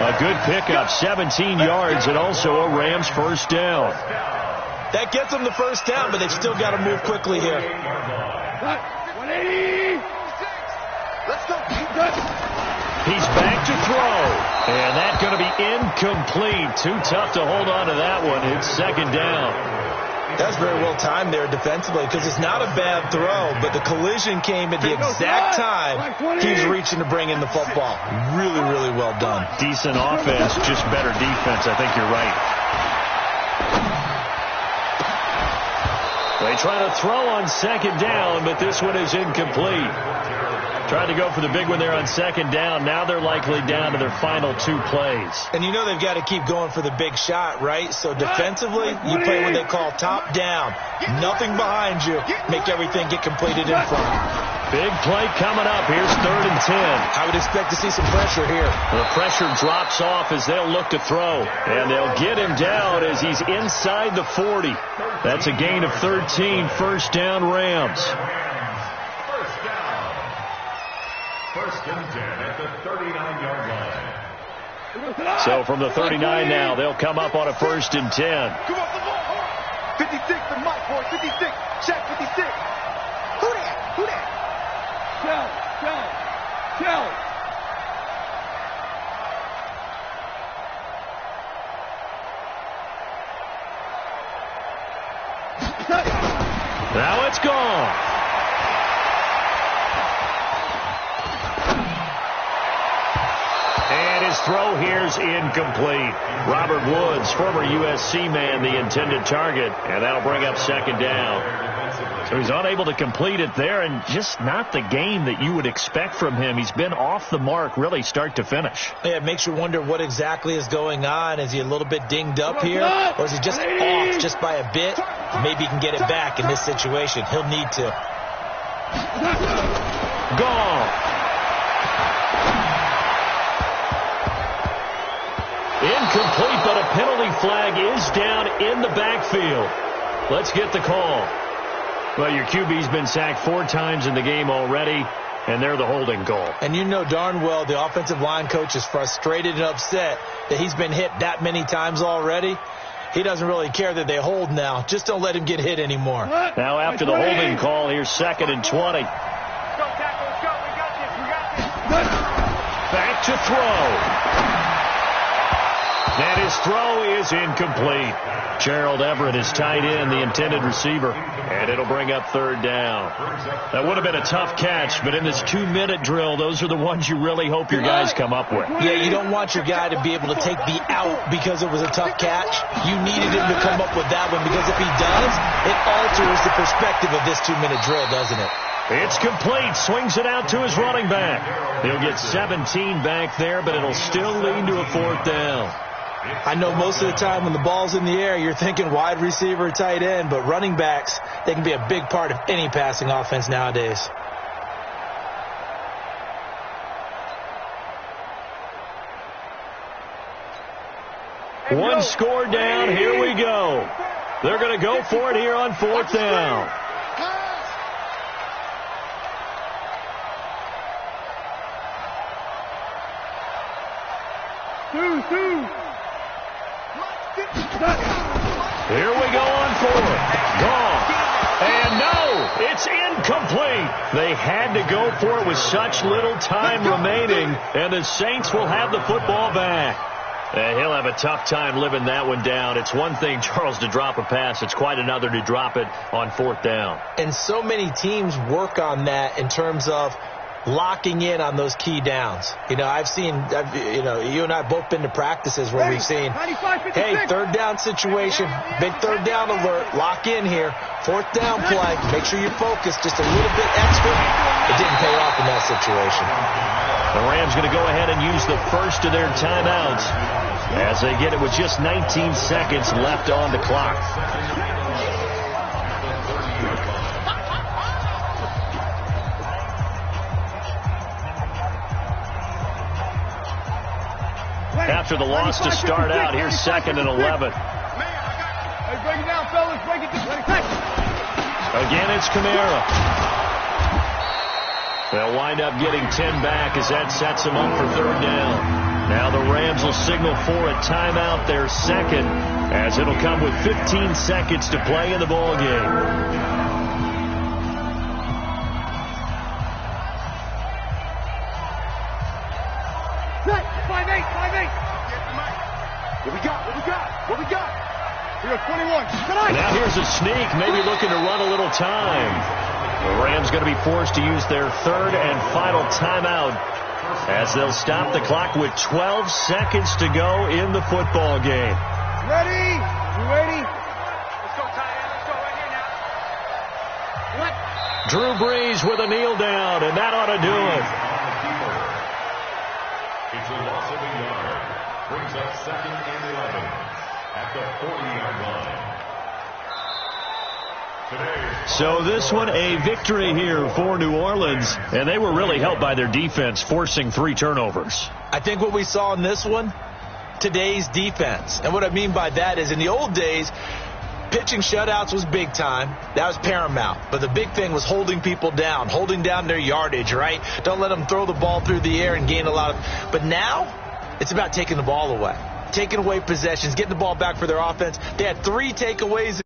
A good pickup, 17 yards, and also a Rams first down. That gets them the first down, but they've still got to move quickly here. 180. Let's go. He's back to throw. And that's going to be incomplete. Too tough to hold on to that one. It's second down. That's very well timed there defensively because it's not a bad throw, but the collision came at the exact time he was reaching to bring in the football. Really, really well done. Decent offense, just better defense. I think you're right. They try to throw on second down, but this one is incomplete. Tried to go for the big one there on second down. Now they're likely down to their final 2 plays. And you know they've got to keep going for the big shot, right? So defensively, you play what they call top down. Nothing behind you. Make everything get completed in front. Big play coming up. Here's 3rd and 10. I would expect to see some pressure here. The pressure drops off as they'll look to throw. And they'll get him down as he's inside the 40. That's a gain of 13. First down, Rams. First and 10 at the 39-yard line. So from the 39 now, they'll come up on a 1st and 10. Come on, 56 for Mike, boy. 56. Check 56. Who that? Who that? Tell. Now it's gone. And his throw here's incomplete. Robert Woods, former USC man, the intended target. And that'll bring up second down. So he's unable to complete it there, and just not the game that you would expect from him. He's been off the mark really start to finish. Yeah, it makes you wonder what exactly is going on. Is he a little bit dinged up here, or is he just off just by a bit? Maybe he can get it back in this situation. He'll need to. Gone. Incomplete, but a penalty flag is down in the backfield. Let's get the call. Well, your QB's been sacked 4 times in the game already, and they're the holding call. And you know darn well the offensive line coach is frustrated and upset that he's been hit that many times already. He doesn't really care that they hold now. Just don't let him get hit anymore. Now after the holding call, here's 2nd and 20. Let's go, tackle. Let's go. We got this. Back to throw. And his throw is incomplete. Gerald Everett is tight end, the intended receiver. And it'll bring up 3rd down. That would have been a tough catch, but in this 2-minute drill, those are the ones you really hope your guys come up with. Yeah, you don't want your guy to be able to take the out because it was a tough catch. You needed him to come up with that one because if he does, it alters the perspective of this 2-minute drill, doesn't it? It's complete. Swings it out to his running back. He'll get 17 back there, but it'll still lead to a 4th down. I know most of the time when the ball's in the air, you're thinking wide receiver, tight end, but running backs, they can be a big part of any passing offense nowadays. One score down. Here we go. They're going to go for it here on 4th down. Here we go on 4th. Gone. And no, it's incomplete. They had to go for it with such little time remaining, and the Saints will have the football back. He'll have a tough time living that one down. It's one thing, Charles, to drop a pass. It's quite another to drop it on 4th down. And so many teams work on that in terms of locking in on those key downs. You know, you and I both been to practices where we've seen, hey, 3rd down situation, big 3rd down alert, lock in here, 4th down play, make sure you focus just a little bit extra. It didn't pay off in that situation. The Rams going to go ahead and use the first of their timeouts as they get it with just 19 seconds left on the clock. After the loss to start out, here's 2nd and 11. Hey, break it down, fellas. Break it down. Again, it's Kamara. They'll wind up getting 10 back as that sets them up for 3rd down. Now the Rams will signal for a timeout, their second, as it'll come with 15 seconds to play in the ball game. What we got? We got 21. Now here's a sneak, maybe looking to run a little time. The Rams going to be forced to use their third and final timeout as they'll stop the clock with 12 seconds to go in the football game. Ready? You ready? Let's go, tight end. Let's go right here now. What? Drew Brees with a kneel down, and that ought to do it. It's a loss of a yard. Brings up 2nd and 11 at the 40-yard line. So this one a victory here for New Orleans, and they were really helped by their defense forcing 3 turnovers. I think what we saw in this one, today's defense. And what I mean by that is in the old days, pitching shutouts was big time. That was paramount. But the big thing was holding people down, holding down their yardage, right? Don't let them throw the ball through the air and gain a lot of. But now it's about taking the ball away, taking away possessions, getting the ball back for their offense. They had 3 takeaways.